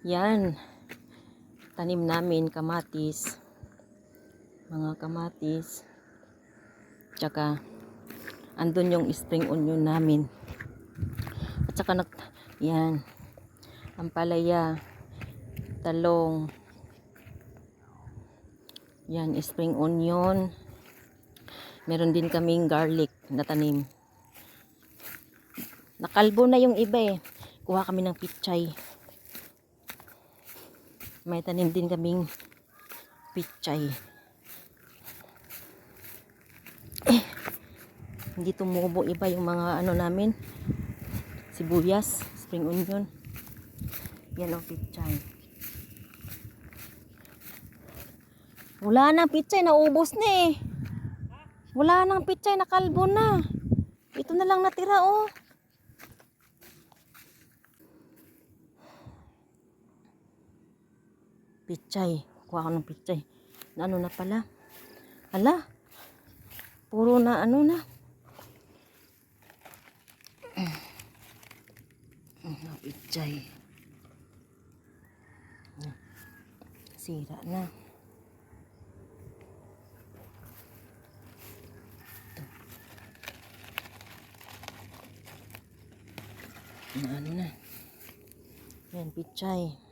Yan. Tanim namin kamatis. Mga kamatis. Tsaka andun yung spring onion namin. At saka yan. Ampalaya. Talong. Yan, spring onion. Meron din kaming garlic na tanim. Nakalbo na yung iba eh. Kuha kami ng pichay. May tanim din kaming pichay. Hindi tumubo iba yung mga ano namin. Sibuyas, spring onion. Yan o, pichay. Wala nang pichay, naubos na eh. Wala nang pichay, nakalbo na. Ito na lang natira oh. Pichay. Kuha ko ng pichay. Na ano na pala. Hala. Puro na ano na. Pichay. Sira na. Ito. Ano na. Yan, pichay.